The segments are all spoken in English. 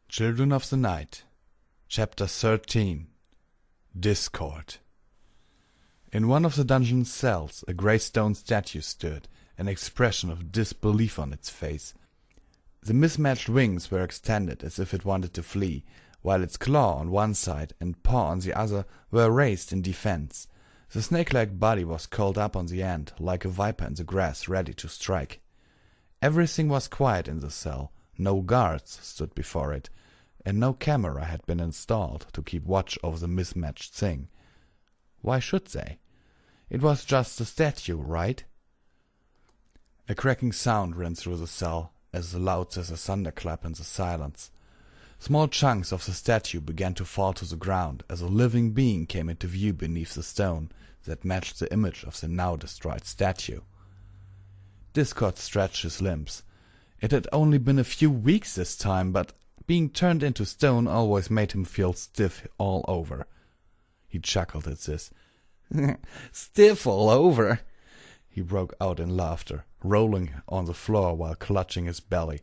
Children of the Night, Chapter 13 Discord. In one of the dungeon's cells, a grey stone statue stood, an expression of disbelief on its face. The mismatched wings were extended as if it wanted to flee, while its claw on one side and paw on the other were raised in defense. The snake-like body was curled up on the end, like a viper in the grass ready to strike. Everything was quiet in the cell. No guards stood before it, and no camera had been installed to keep watch over the mismatched thing. Why should they? It was just a statue, right? A cracking sound ran through the cell, as loud as a thunderclap in the silence. Small chunks of the statue began to fall to the ground as a living being came into view beneath the stone that matched the image of the now destroyed statue. Discord stretched his limbs. It had only been a few weeks this time, but being turned into stone always made him feel stiff all over. He chuckled at this. "Stiff all over!" He broke out in laughter, rolling on the floor while clutching his belly.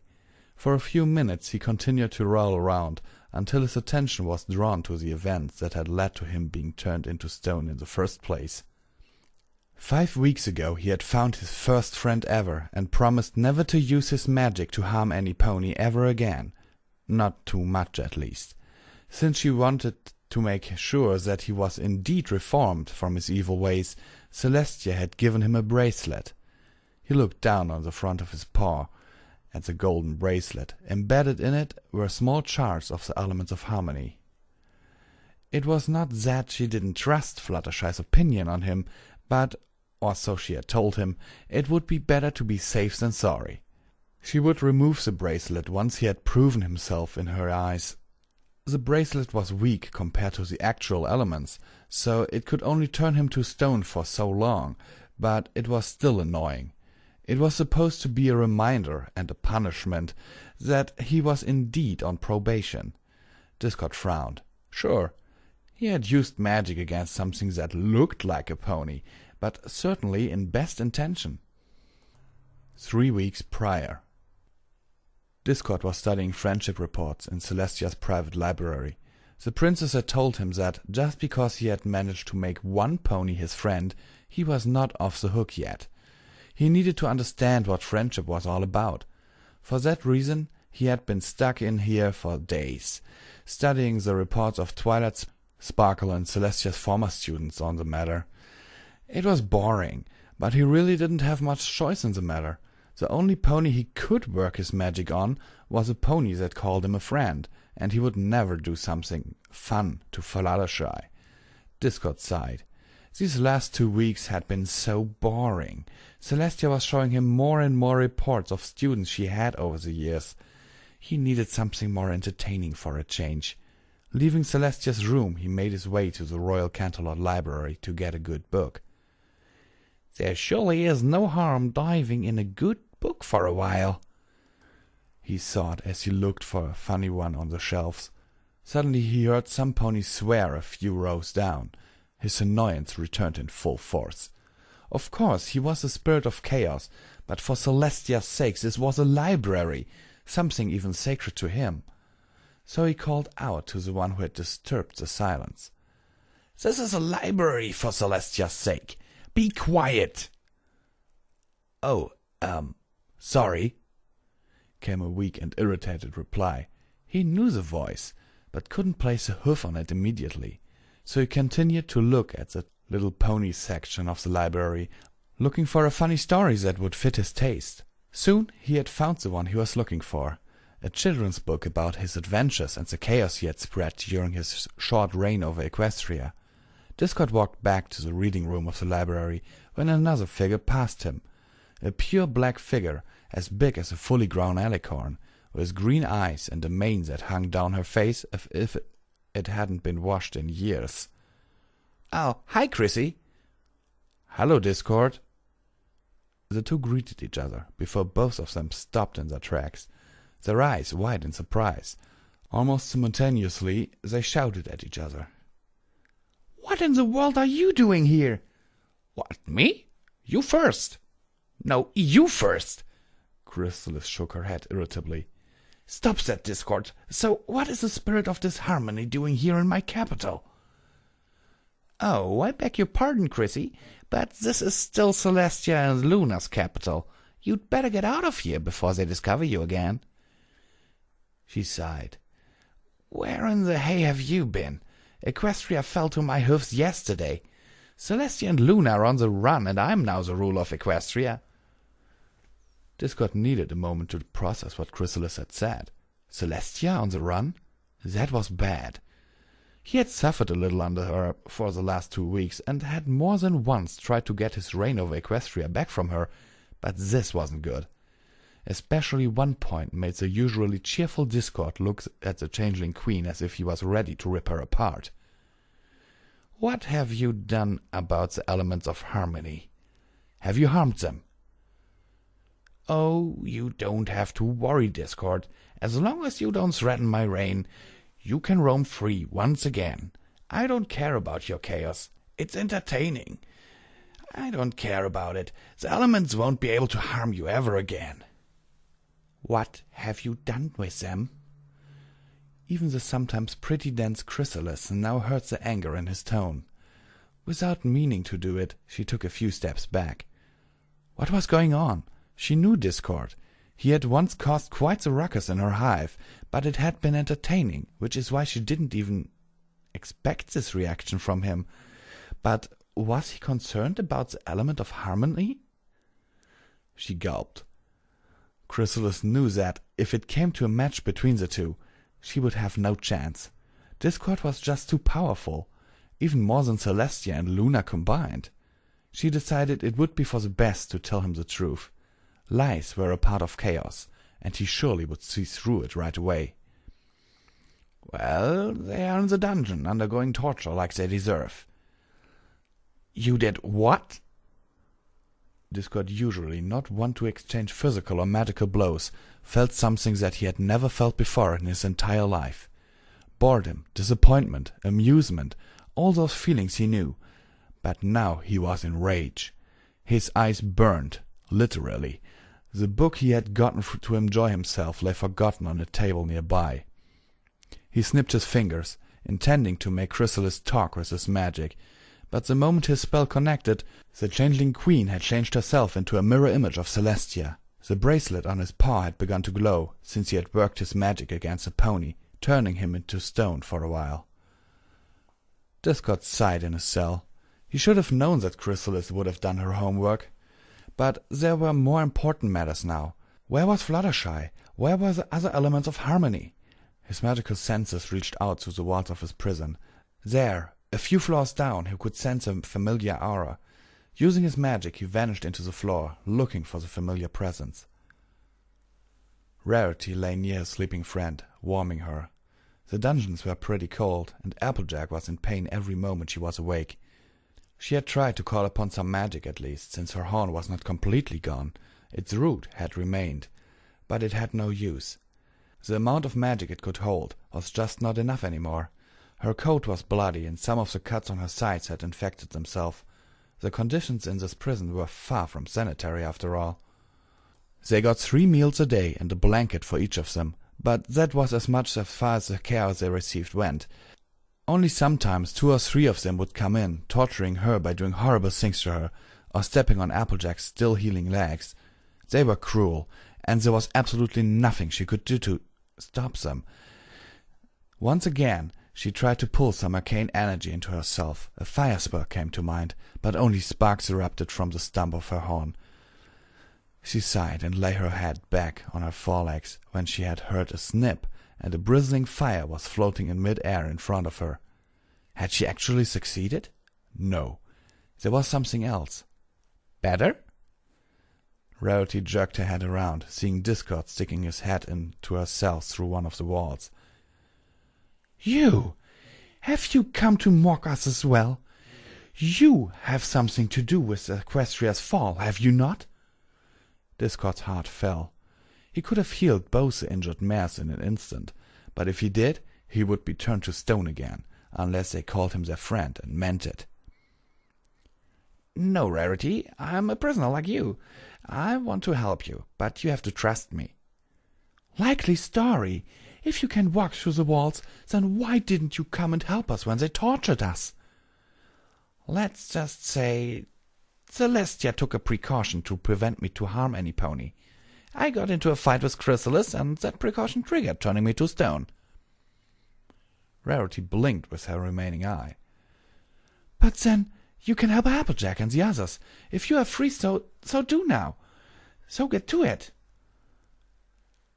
For a few minutes he continued to roll around, until his attention was drawn to the events that had led to him being turned into stone in the first place. 5 weeks ago he had found his first friend ever, and promised never to use his magic to harm any pony ever again. Not too much, at least. Since she wanted to make sure that he was indeed reformed from his evil ways, Celestia had given him a bracelet. He looked down on the front of his paw at the golden bracelet. Embedded in it were small charts of the elements of harmony. It was not that she didn't trust Fluttershy's opinion on him, but, or so she had told him, it would be better to be safe than sorry. She would remove the bracelet once he had proven himself in her eyes. The bracelet was weak compared to the actual elements, so it could only turn him to stone for so long, but it was still annoying. It was supposed to be a reminder and a punishment that he was indeed on probation. Discord frowned. Sure, he had used magic against something that looked like a pony, but certainly in best intention. 3 weeks prior. Discord was studying friendship reports in Celestia's private library. The princess had told him that just because he had managed to make one pony his friend, he was not off the hook yet. He needed to understand what friendship was all about. For that reason, he had been stuck in here for days, studying the reports of Twilight Sparkle and Celestia's former students on the matter. It was boring, but he really didn't have much choice in the matter. The only pony he could work his magic on was a pony that called him a friend, and he would never do something fun to Fluttershy. Discord sighed. These last 2 weeks had been so boring. Celestia was showing him more and more reports of students she had over the years. He needed something more entertaining for a change. Leaving Celestia's room, he made his way to the Royal Canterlot Library to get a good book. "There surely is no harm diving in a good book for a while," he thought as he looked for a funny one on the shelves. Suddenly he heard some pony swear a few rows down. His annoyance returned in full force. Of course, he was the spirit of chaos, but for Celestia's sake this was a library, something even sacred to him. So he called out to the one who had disturbed the silence. "This is a library, for Celestia's sake. Be quiet!" "Oh, sorry," came a weak and irritated reply. He knew the voice, but couldn't place a hoof on it immediately. So he continued to look at the little pony section of the library, looking for a funny story that would fit his taste. Soon he had found the one he was looking for, a children's book about his adventures and the chaos he had spread during his short reign over Equestria. Discord walked back to the reading room of the library when another figure passed him, a pure black figure as big as a fully grown alicorn, with green eyes and a mane that hung down her face as if it hadn't been washed in years. "Oh, hi, Chrissy." "Hello, Discord." The two greeted each other before both of them stopped in their tracks, their eyes wide in surprise. Almost simultaneously they shouted at each other. "What in the world are you doing here?" "What, me? You first." "No, you first." Chrysalis shook her head irritably. Stop, said Discord. So what is the spirit of disharmony doing here in my capital? Oh, I beg your pardon, Chrissy, but this is still Celestia and Luna's capital. You'd better get out of here before they discover you again. She sighed. Where in the hay have you been? Equestria fell to my hoofs yesterday. Celestia and Luna are on the run, and I'm now the ruler of Equestria. Discord needed a moment to process what Chrysalis had said. Celestia on the run? That was bad. He had suffered a little under her for the last 2 weeks, and had more than once tried to get his reign over Equestria back from her, but this wasn't good. Especially one point made the usually cheerful Discord look at the changeling queen as if he was ready to rip her apart. What have you done about the elements of harmony? Have you harmed them? Oh, you don't have to worry, Discord. As long as you don't threaten my reign, you can roam free once again. I don't care about your chaos. It's entertaining. I don't care about it. The elements won't be able to harm you ever again. What have you done with them? Even the sometimes pretty dense Chrysalis now heard the anger in his tone. Without meaning to do it, she took a few steps back. What was going on? She knew Discord. He had once caused quite the ruckus in her hive, but it had been entertaining, which is why she didn't even expect this reaction from him. But was he concerned about the element of harmony? She gulped. Chrysalis knew that, if it came to a match between the two, she would have no chance. Discord was just too powerful, even more than Celestia and Luna combined. She decided it would be for the best to tell him the truth. Lies were a part of chaos, and he surely would see through it right away. Well, they are in the dungeon, undergoing torture like they deserve. You did what? Discord, usually not one to exchange physical or magical blows, felt something that he had never felt before in his entire life. Boredom, disappointment, amusement, all those feelings he knew. But now he was in rage. His eyes burned, literally. The book he had gotten to enjoy himself lay forgotten on a table nearby. He snipped his fingers, intending to make Chrysalis talk with his magic, but the moment his spell connected, the changeling queen had changed herself into a mirror image of Celestia. The bracelet on his paw had begun to glow, since he had worked his magic against the pony, turning him into stone for a while. Discord sighed in his cell. He should have known that Chrysalis would have done her homework. But there were more important matters now. Where was Fluttershy? Where were the other elements of harmony? His magical senses reached out through the walls of his prison. There, a few floors down, he could sense a familiar aura. Using his magic, he vanished into the floor, looking for the familiar presence. Rarity lay near his sleeping friend, warming her. The dungeons were pretty cold, and Applejack was in pain every moment she was awake. She had tried to call upon some magic at least, since her horn was not completely gone. Its root had remained, but it had no use. The amount of magic it could hold was just not enough anymore. Her coat was bloody, and some of the cuts on her sides had infected themselves. The conditions in this prison were far from sanitary, after all. They got 3 meals a day and a blanket for each of them, but that was as much as far as the care they received went. Only sometimes 2 or 3 of them would come in, torturing her by doing horrible things to her, or stepping on Applejack's still healing legs. They were cruel, and there was absolutely nothing she could do to stop them. Once again, she tried to pull some arcane energy into herself. A fire spell came to mind, but only sparks erupted from the stump of her horn. She sighed and lay her head back on her forelegs when she had heard a snip, and a bristling fire was floating in mid-air in front of her. Had she actually succeeded? No. There was something else. Better? Rarity jerked her head around, seeing Discord sticking his head into her cell through one of the walls. You! Have you come to mock us as well? You have something to do with Equestria's fall, have you not? Discord's heart fell. He could have healed both the injured mares in an instant, but if he did, he would be turned to stone again, unless they called him their friend and meant it. No, Rarity, I'm a prisoner like you. I want to help you, but you have to trust me. Likely story. If you can walk through the walls, then why didn't you come and help us when they tortured us? Let's just say Celestia took a precaution to prevent me to harm any pony. I got into a fight with Chrysalis, and that precaution triggered, turning me to stone. Rarity blinked with her remaining eye. But then you can help Applejack and the others. If you are free, so do now. So get to it.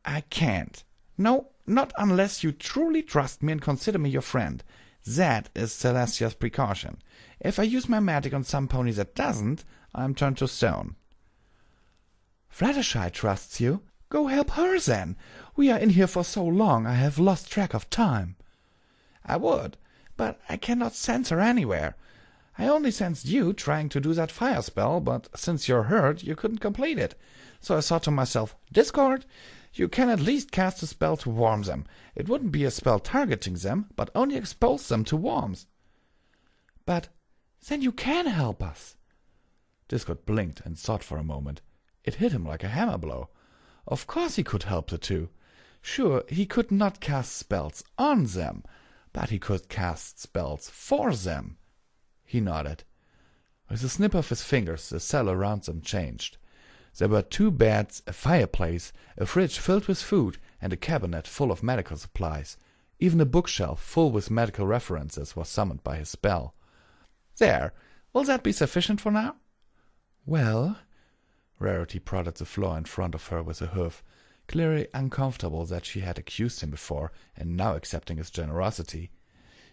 I can't. No, not unless you truly trust me and consider me your friend. That is Celestia's precaution. If I use my magic on some pony that doesn't, I'm turned to stone. Fluttershy trusts you. Go help her then. We are in here for so long I have lost track of time. I would, but I cannot sense her anywhere. I only sensed you trying to do that fire spell, but since you're hurt, you couldn't complete it. So I thought to myself, Discord, you can at least cast a spell to warm them. It wouldn't be a spell targeting them, but only expose them to worms. But then you can help us. Discord blinked and thought for a moment. It hit him like a hammer blow. Of course he could help the two. Sure, he could not cast spells on them, but he could cast spells for them. He nodded. With a snip of his fingers, the cell around them changed. There were 2 beds, a fireplace, a fridge filled with food, and a cabinet full of medical supplies. Even a bookshelf full with medical references was summoned by his spell. There, will that be sufficient for now? Well, Rarity prodded the floor in front of her with a hoof, clearly uncomfortable that she had accused him before and now accepting his generosity.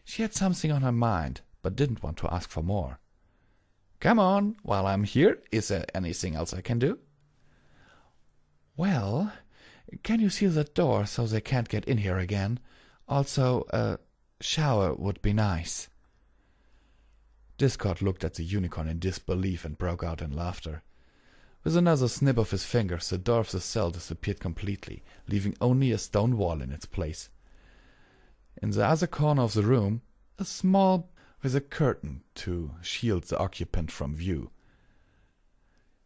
She had something on her mind, but didn't want to ask for more. Come on, while I'm here, is there anything else I can do? Well, can you seal the door so they can't get in here again? Also, a shower would be nice. Discord looked at the unicorn in disbelief and broke out in laughter. With another snip of his fingers, the door of the cell disappeared completely, leaving only a stone wall in its place. In the other corner of the room, a small with a curtain to shield the occupant from view.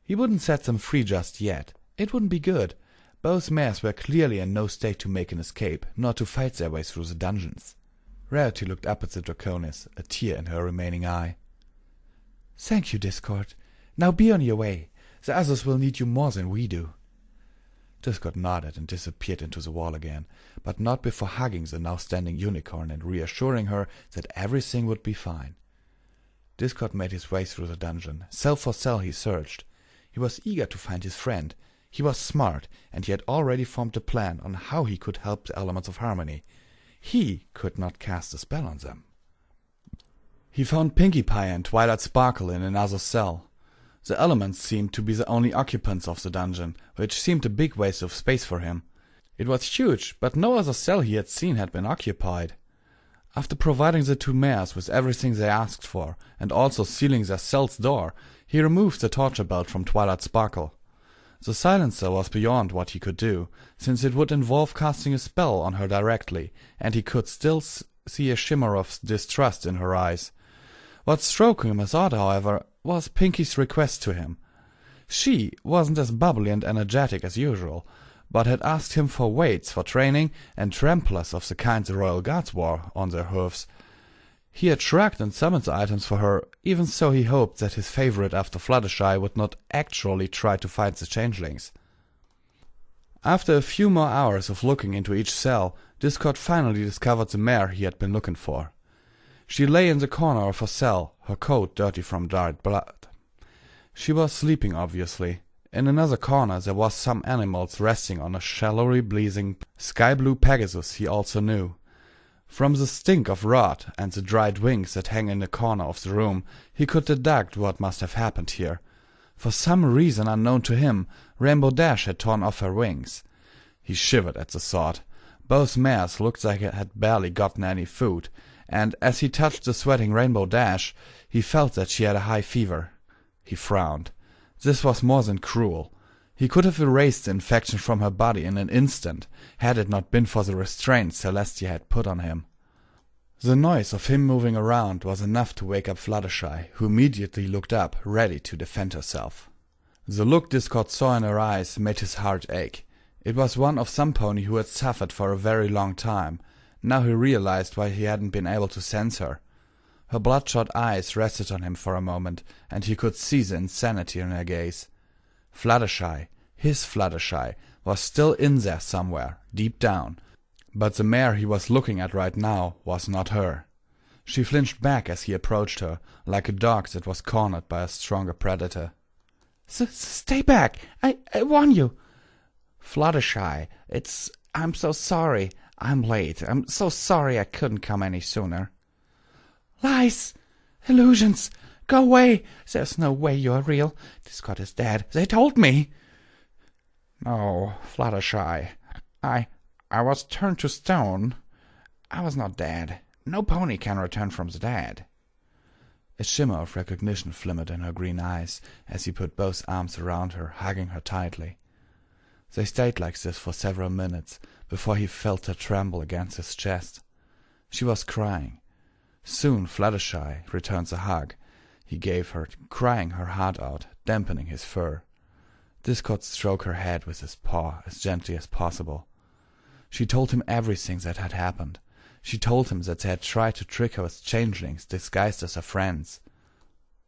He wouldn't set them free just yet. It wouldn't be good. Both mares were clearly in no state to make an escape, nor to fight their way through the dungeons. Rarity looked up at the Draconis, a tear in her remaining eye. Thank you, Discord. Now be on your way. The others will need you more than we do. Discord nodded and disappeared into the wall again, but not before hugging the now standing unicorn and reassuring her that everything would be fine. Discord made his way through the dungeon. Cell for cell he searched. He was eager to find his friend. He was smart, and he had already formed a plan on how he could help the elements of harmony. He could not cast a spell on them. He found Pinkie Pie and Twilight Sparkle in another cell. The elements seemed to be the only occupants of the dungeon, which seemed a big waste of space for him. It was huge, but no other cell he had seen had been occupied. After providing the 2 mares with everything they asked for, and also sealing their cell's door, he removed the torture belt from Twilight Sparkle. The silencer was beyond what he could do, since it would involve casting a spell on her directly, and he could still see a shimmer of distrust in her eyes. What struck him as odd, however, was Pinkie's request to him. She wasn't as bubbly and energetic as usual, but had asked him for weights for training and tramplers of the kind the royal guards wore on their hoofs. He had shrugged and summoned the items for her, even so he hoped that his favorite after Fluttershy would not actually try to find the changelings. After a few more hours of looking into each cell, Discord finally discovered the mare he had been looking for. She lay in the corner of her cell, her coat dirty from dried blood. She was sleeping, obviously. In another corner there was some animals resting on a shallowly blazing sky-blue Pegasus he also knew. From the stink of rot and the dried wings that hang in the corner of the room, he could deduct what must have happened here. For some reason unknown to him, Rainbow Dash had torn off her wings. He shivered at the thought. Both mares looked like it had barely gotten any food, and as he touched the sweating Rainbow Dash, he felt that she had a high fever. He frowned. This was more than cruel. He could have erased the infection from her body in an instant, had it not been for the restraints Celestia had put on him. The noise of him moving around was enough to wake up Fluttershy, who immediately looked up, ready to defend herself. The look Discord saw in her eyes made his heart ache. It was one of some pony who had suffered for a very long time. Now he realized why he hadn't been able to sense her. Her bloodshot eyes rested on him for a moment, and he could see the insanity in her gaze. Fluttershy, his Fluttershy, was still in there somewhere, deep down, but the mare he was looking at right now was not her. She flinched back as he approached her, like a dog that was cornered by a stronger predator. Stay back! I warn you! Fluttershy, I'm so sorry. I'm late. I'm so sorry I couldn't come any sooner. Lies! Illusions! Go away! There's no way you're real. Discord is dead. They told me! No, Fluttershy. I was turned to stone. I was not dead. No pony can return from the dead. A shimmer of recognition flimmered in her green eyes as he put both arms around her, hugging her tightly. They stayed like this for several minutes before he felt her tremble against his chest. She was crying. Soon Fluttershy returned the hug he gave her, crying her heart out, dampening his fur. Discord stroked her head with his paw as gently as possible. She told him everything that had happened. She told him that they had tried to trick her as changelings disguised as her friends.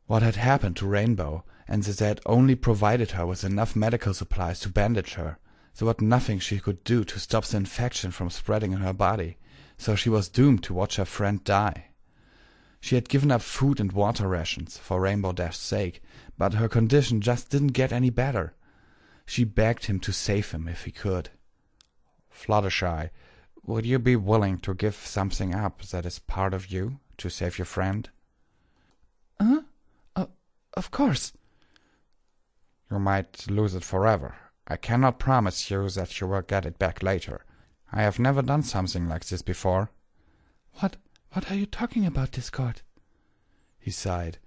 What had happened to Rainbow, and that they had only provided her with enough medical supplies to bandage her. There was nothing she could do to stop the infection from spreading in her body, so she was doomed to watch her friend die. She had given up food and water rations for Rainbow Dash's sake, but her condition just didn't get any better. She begged him to save him if he could. Fluttershy, would you be willing to give something up that is part of you to save your friend? Of course. You might lose it forever. I cannot promise you that you will get it back later. I have never done something like this before. What are you talking about, Discord? He sighed,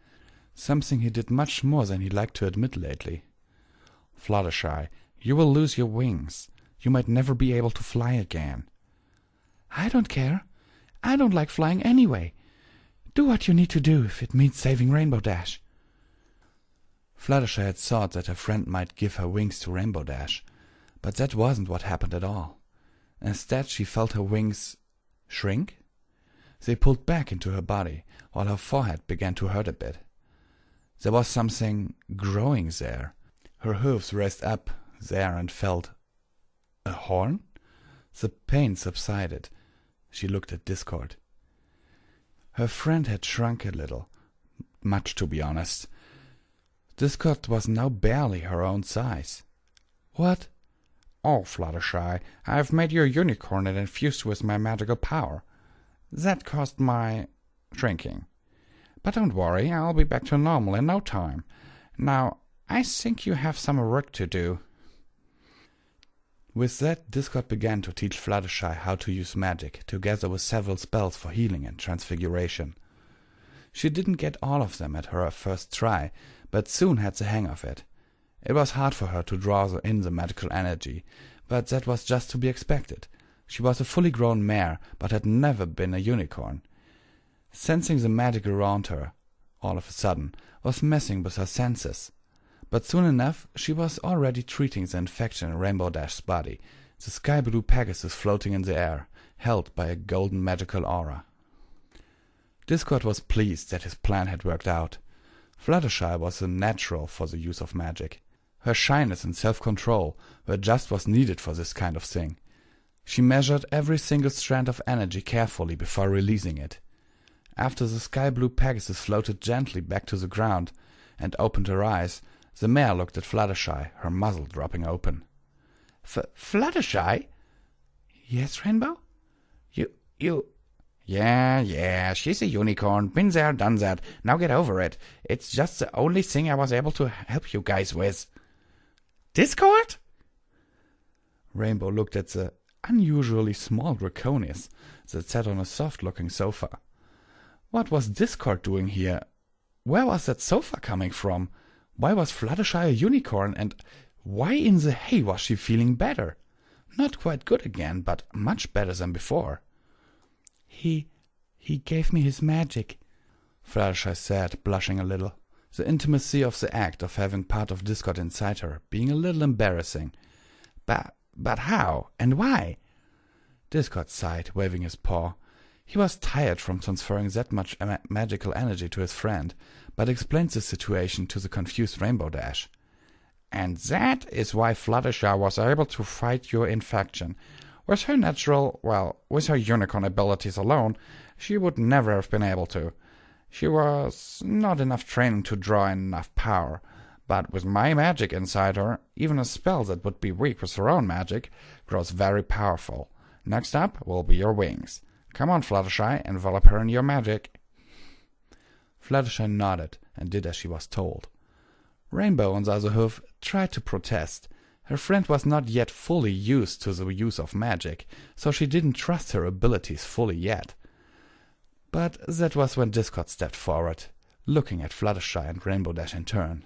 something he did much more than he liked to admit lately. Fluttershy, you will lose your wings. You might never be able to fly again. I don't care. I don't like flying anyway. Do what you need to do if it means saving Rainbow Dash. Fluttershy had thought that her friend might give her wings to Rainbow Dash, but that wasn't what happened at all. Instead, she felt her wings shrink. They pulled back into her body, while her forehead began to hurt a bit. There was something growing there. Her hooves raised up there and felt a horn? The pain subsided. She looked at Discord. Her friend had shrunk a little, much to be honest. Discord was now barely her own size. What? Oh, Fluttershy, I have made you a unicorn and infused with my magical power. That caused my shrinking. But don't worry, I'll be back to normal in no time. Now, I think you have some work to do. With that, Discord began to teach Fluttershy how to use magic, together with several spells for healing and transfiguration. She didn't get all of them at her first try, but soon had the hang of it. It was hard for her to draw in the magical energy, but that was just to be expected. She was a fully grown mare, but had never been a unicorn. Sensing the magic around her, all of a sudden, was messing with her senses. But soon enough, she was already treating the infection in Rainbow Dash's body, the sky blue Pegasus floating in the air, held by a golden magical aura. Discord was pleased that his plan had worked out. Fluttershy was a natural for the use of magic. Her shyness and self-control were just what was needed for this kind of thing. She measured every single strand of energy carefully before releasing it. After the sky blue Pegasus floated gently back to the ground and opened her eyes, the mare looked at Fluttershy, her muzzle dropping open. Fluttershy? Yes, Rainbow? You... Yeah, she's a unicorn. Been there, done that. Now get over it. It's just the only thing I was able to help you guys with. Discord? Rainbow looked at the unusually small Draconis that sat on a soft-looking sofa. What was Discord doing here? Where was that sofa coming from? Why was Fluttershy a unicorn, and why in the hay was she feeling better? Not quite good again, but much better than before. He gave me his magic, Fluttershy said, blushing a little, the intimacy of the act of having part of Discord inside her being a little embarrassing. But how and why? Discord sighed, waving his paw. He was tired from transferring that much magical energy to his friend, but explained the situation to the confused Rainbow Dash. And that is why Fluttershy was able to fight your infection. With her unicorn abilities alone, she would never have been able to. She was not enough training to draw in enough power, but with my magic inside her, even a spell that would be weak with her own magic grows very powerful. Next up will be your wings. Come on, Fluttershy, envelop her in your magic. Fluttershy nodded and did as she was told. Rainbow, on the other hand, tried to protest. Her friend was not yet fully used to the use of magic, so she didn't trust her abilities fully yet. But that was when Discord stepped forward, looking at Fluttershy and Rainbow Dash in turn.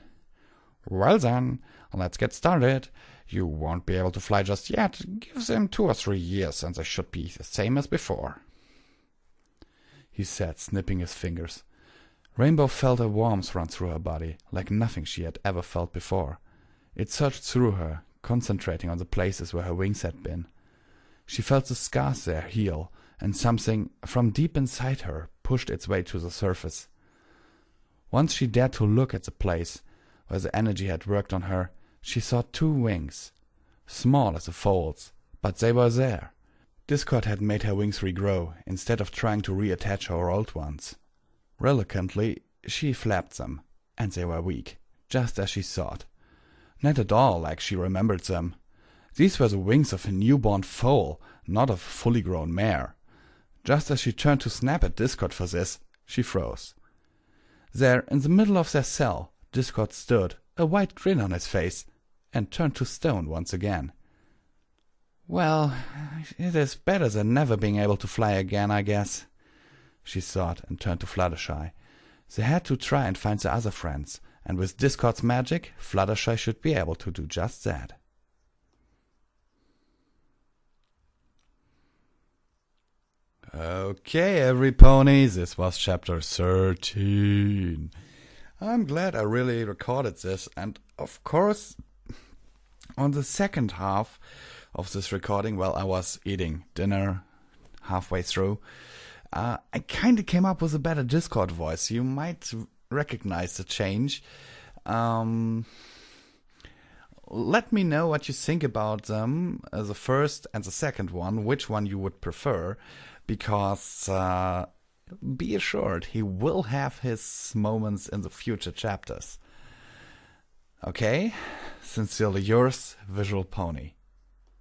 Well then, let's get started. You won't be able to fly just yet. Give them 2 or 3 years and they should be the same as before, he said, snipping his fingers. Rainbow felt a warmth run through her body, like nothing she had ever felt before. It surged through her, concentrating on the places where her wings had been. She felt the scars there heal, and something from deep inside her pushed its way to the surface. Once she dared to look at the place where the energy had worked on her, she saw 2 wings, small as the folds, but they were there. Discord had made her wings regrow, instead of trying to reattach her old ones. Reluctantly, she flapped them, and they were weak, just as she thought. Not at all like she remembered them. These were the wings of a newborn foal, not of a fully grown mare. Just as she turned to snap at Discord for this, she froze. There, in the middle of their cell, Discord stood, a wide grin on his face, and turned to stone once again. Well, it is better than never being able to fly again, I guess, she thought, and turned to Fluttershy. They had to try and find the other friends, and with Discord's magic, Fluttershy should be able to do just that. Okay, every pony, this was chapter 13. I'm glad I really recorded this, and of course, on the second half of this recording, while I was eating dinner halfway through, I kind of came up with a better Discord voice. You might recognize the change. Let me know what you think about them, the first and the second one, which one you would prefer, because be assured he will have his moments in the future chapters. Okay, sincerely yours, Visual Pony.